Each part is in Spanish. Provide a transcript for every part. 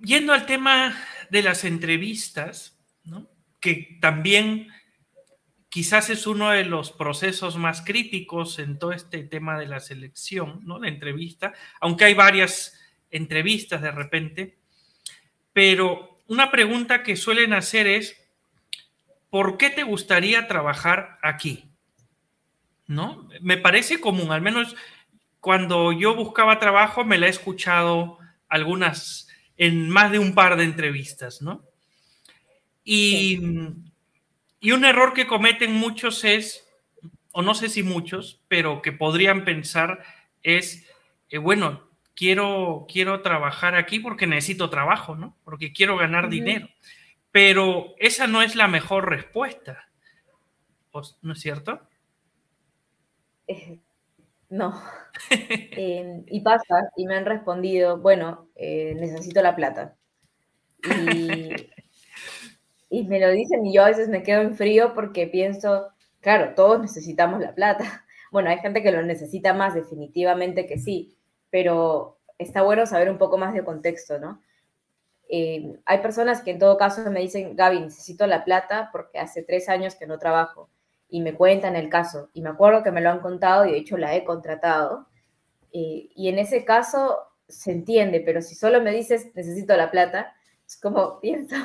yendo al tema de las entrevistas, ¿no? Que también quizás es uno de los procesos más críticos en todo este tema de la selección, ¿no? La entrevista, aunque hay varias entrevistas de repente, pero una pregunta que suelen hacer es, ¿por qué te gustaría trabajar aquí? ¿No? Me parece común, al menos cuando yo buscaba trabajo me la he escuchado algunas, en más de un par de entrevistas, ¿no? Sí. Y, y un error que cometen muchos es, o no sé si muchos, pero que podrían pensar es, bueno, quiero trabajar aquí porque necesito trabajo, ¿no? Porque quiero ganar Ujú. dinero. Pero esa no es la mejor respuesta, ¿no es cierto? No. Y pasa, y me han respondido, bueno, necesito la plata. Y, y me lo dicen y yo a veces me quedo en frío porque pienso, claro, todos necesitamos la plata. Bueno, hay gente que lo necesita más, definitivamente que sí, pero está bueno saber un poco más de contexto, ¿no? Hay personas que en todo caso me dicen, Gaby, necesito la plata porque hace 3 años que no trabajo y me cuentan el caso y me acuerdo que me lo han contado y de hecho la he contratado y en ese caso se entiende, pero si solo me dices necesito la plata, es como pienso,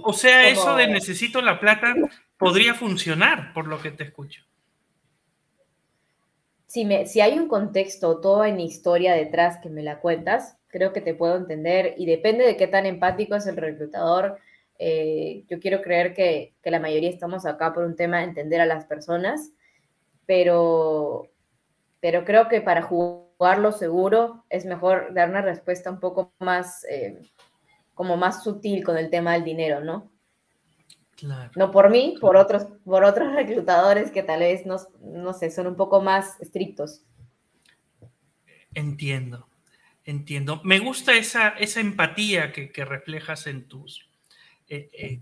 O sea, eso de como necesito la plata podría funcionar, por lo que te escucho. si hay un contexto, toda una historia detrás que me la cuentas, creo que te puedo entender y depende de qué tan empático es el reclutador. Yo quiero creer que la mayoría estamos acá por un tema de entender a las personas, pero, pero creo que para jugarlo seguro es mejor dar una respuesta un poco más, como más sutil con el tema del dinero, ¿no? Claro, No por mí, claro. por otros reclutadores que tal vez no sé, son un poco más estrictos. Entiendo, entiendo. Me gusta esa empatía que reflejas en tus, eh, eh,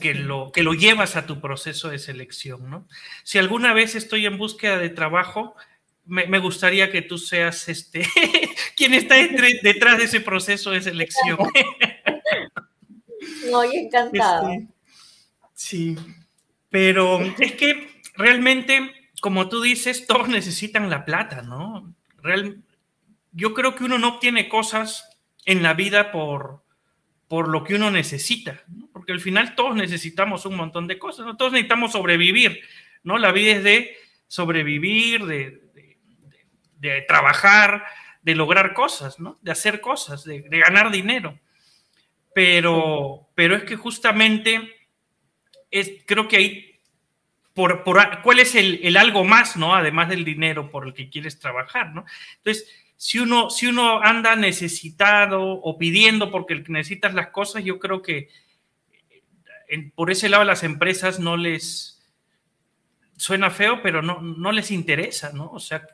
que lo llevas a tu proceso de selección, ¿no? Si alguna vez estoy en búsqueda de trabajo, me gustaría que tú seas quien está detrás de ese proceso de selección. No, y encantada. Este, sí, pero es que realmente, como tú dices, todos necesitan la plata, ¿no? Yo creo que uno no obtiene cosas en la vida por lo que uno necesita, ¿no? Porque al final todos necesitamos un montón de cosas, ¿no? Todos necesitamos sobrevivir, ¿no? La vida es de sobrevivir, de trabajar, de lograr cosas, ¿no? De hacer cosas, de ganar dinero. Sí, Pero es que justamente creo que ahí, ¿cuál es el algo más, ¿no? Además del dinero por el que quieres trabajar, ¿no? Entonces, si uno anda necesitado o pidiendo porque necesitas las cosas, yo creo que por ese lado a las empresas no les suena feo, pero no les interesa, ¿no? O sea,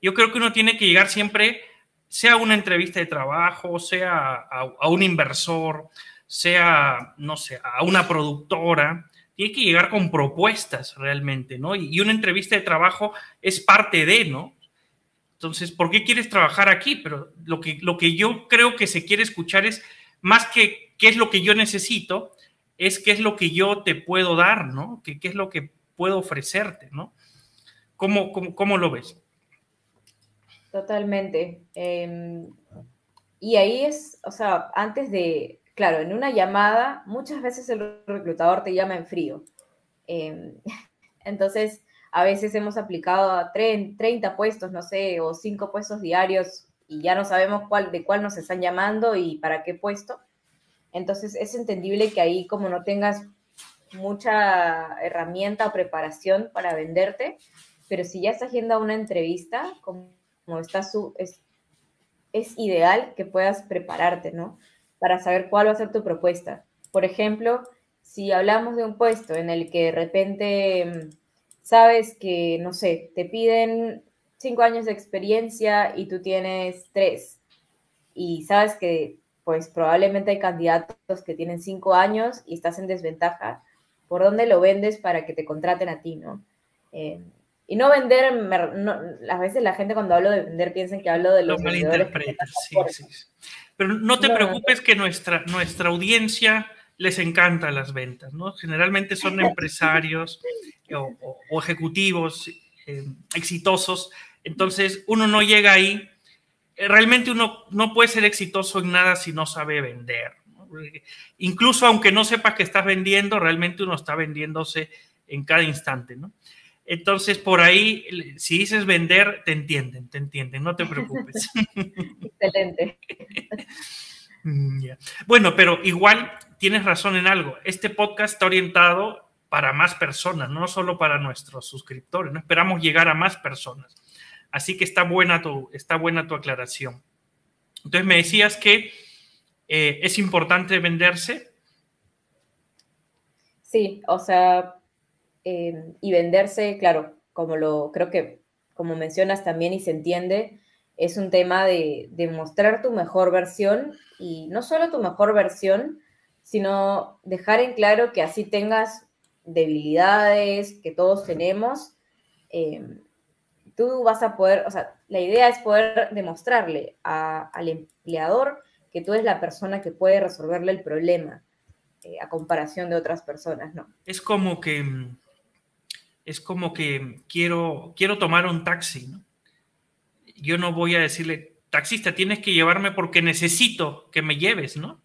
yo creo que uno tiene que llegar siempre, sea a una entrevista de trabajo, sea a un inversor, sea, no sé, a una productora, tiene que llegar con propuestas realmente, ¿no? Y una entrevista de trabajo es parte de, ¿no? Entonces, ¿por qué quieres trabajar aquí? Pero lo que yo creo que se quiere escuchar es más que qué es lo que yo necesito, es qué es lo que yo te puedo dar, ¿no? Qué es lo que puedo ofrecerte, ¿no? ¿Cómo lo ves? totalmente. Y ahí es, o sea, antes de, claro, en una llamada, muchas veces el reclutador te llama en frío. Eh, entonces, a veces hemos aplicado a 30 puestos, no sé, o 5 puestos diarios y ya no sabemos de cuál nos están llamando y para qué puesto. Entonces, es entendible que ahí, como no tengas mucha herramienta o preparación para venderte, pero si ya estás yendo a una entrevista, como está es ideal que puedas prepararte, ¿no? Para saber cuál va a ser tu propuesta. Por ejemplo, si hablamos de un puesto en el que de repente sabes que, no sé, te piden 5 años de experiencia y tú tienes 3, y sabes que pues probablemente hay candidatos que tienen 5 años y estás en desventaja, ¿por dónde lo vendes para que te contraten a ti, no? Eh, y no vender, a veces la gente cuando hablo de vender piensan que hablo de Lo los vendedores que te malinterpretas, pasan sí, por... sí. Pero no te No, preocupes que nuestra audiencia les encanta las ventas, ¿no? Generalmente son empresarios o ejecutivos exitosos, entonces uno no llega ahí. Realmente uno no puede ser exitoso en nada si no sabe vender, ¿no? Incluso aunque no sepas que estás vendiendo, realmente uno está vendiéndose en cada instante, ¿no? Entonces, por ahí, si dices vender, te entienden, no te preocupes. excelente. Yeah. Bueno, pero igual tienes razón en algo. Este podcast está orientado para más personas, no solo para nuestros suscriptores. No esperamos llegar a más personas. Así que está buena tu aclaración. Entonces me decías que es importante venderse. Sí, o sea, y venderse, claro, creo que como mencionas también y se entiende, es un tema de mostrar tu mejor versión y no solo tu mejor versión, sino dejar en claro que así tengas debilidades que todos tenemos, tú vas a poder, o sea, la idea es poder demostrarle al empleador que tú eres la persona que puede resolverle el problema, a comparación de otras personas, ¿no? Es como que quiero tomar un taxi, ¿no? Yo no voy a decirle, taxista, tienes que llevarme porque necesito que me lleves, ¿no?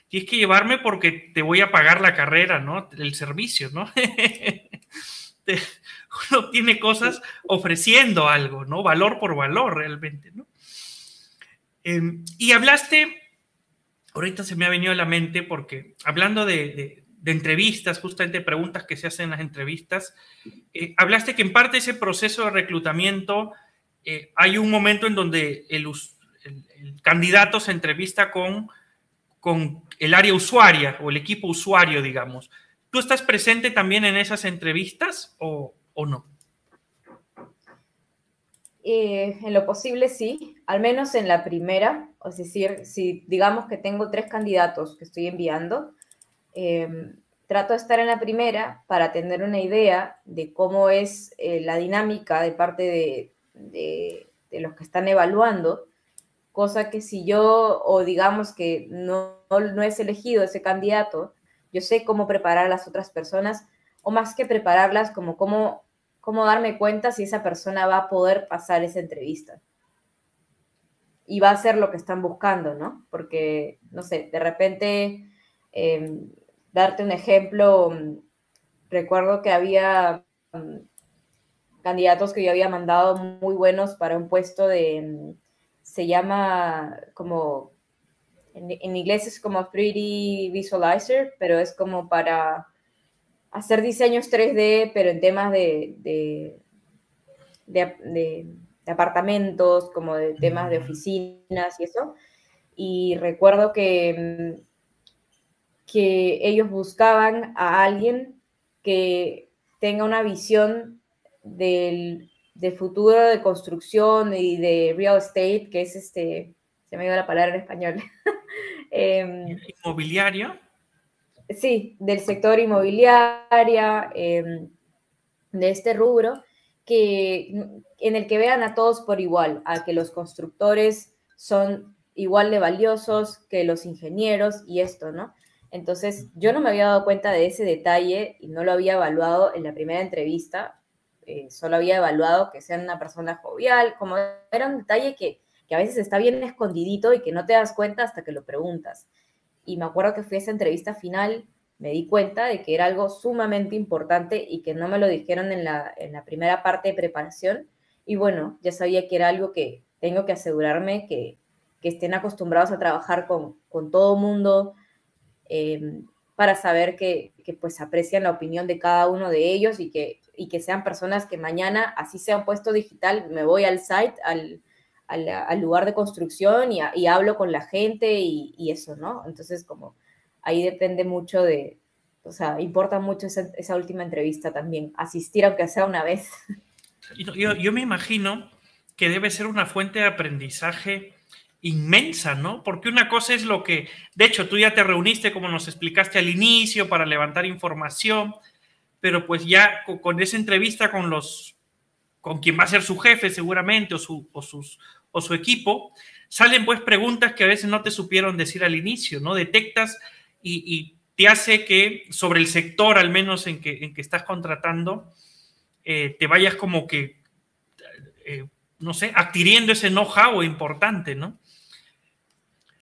Tienes que llevarme porque te voy a pagar la carrera, ¿no? El servicio, ¿no? Uno tiene cosas ofreciendo algo, ¿no? Valor por valor, realmente, ¿no? Y hablaste, ahorita se me ha venido a la mente porque hablando de entrevistas, justamente preguntas que se hacen en las entrevistas, hablaste que en parte ese proceso de reclutamiento hay un momento en donde el candidato se entrevista con el área usuaria o el equipo usuario, digamos. ¿Tú estás presente también en esas entrevistas o no? En lo posible sí, al menos en la primera, es decir, si digamos que tengo 3 candidatos que estoy enviando, trato de estar en la primera para tener una idea de cómo es la dinámica de parte de los que están evaluando, cosa que si yo, o digamos que no es elegido ese candidato, yo sé cómo preparar a las otras personas, o más que prepararlas, como cómo darme cuenta si esa persona va a poder pasar esa entrevista. Y va a ser lo que están buscando, ¿no? Porque, no sé, de repente, darte un ejemplo, recuerdo que había candidatos que yo había mandado muy buenos para un puesto se llama como, en inglés es como 3D Visualizer, pero es como para hacer diseños 3D, pero en temas de apartamentos, como de temas de oficinas y eso. Y recuerdo que ellos buscaban a alguien que tenga una visión del futuro de construcción y de real estate, que es se me ha ido la palabra en español. ¿Inmobiliario? Sí, del sector inmobiliaria, de este rubro, en el que vean a todos por igual, a que los constructores son igual de valiosos que los ingenieros y esto, ¿no? Entonces, yo no me había dado cuenta de ese detalle y no lo había evaluado en la primera entrevista, solo había evaluado que sean una persona jovial, como era un detalle que a veces está bien escondidito y que no te das cuenta hasta que lo preguntas. Y me acuerdo que fui a esa entrevista final, me di cuenta de que era algo sumamente importante y que no me lo dijeron en la primera parte de preparación. Y bueno, ya sabía que era algo que tengo que asegurarme que estén acostumbrados a trabajar con todo mundo, para saber que pues aprecian la opinión de cada uno de ellos y que sean personas que mañana, así sea un puesto digital, me voy al site, al lugar de construcción y hablo con la gente y eso, ¿no? Entonces, como ahí depende mucho o sea, importa mucho esa última entrevista también, asistir aunque sea una vez. Yo me imagino que debe ser una fuente de aprendizaje inmensa, ¿no? Porque una cosa es lo que, de hecho, tú ya te reuniste, como nos explicaste al inicio, para levantar información, pero pues ya con esa entrevista con con quien va a ser su jefe seguramente o su equipo, salen pues preguntas que a veces no te supieron decir al inicio, ¿no? Detectas y te hace que sobre el sector al menos en que estás contratando, te vayas como que, no sé, adquiriendo ese know-how importante, ¿no?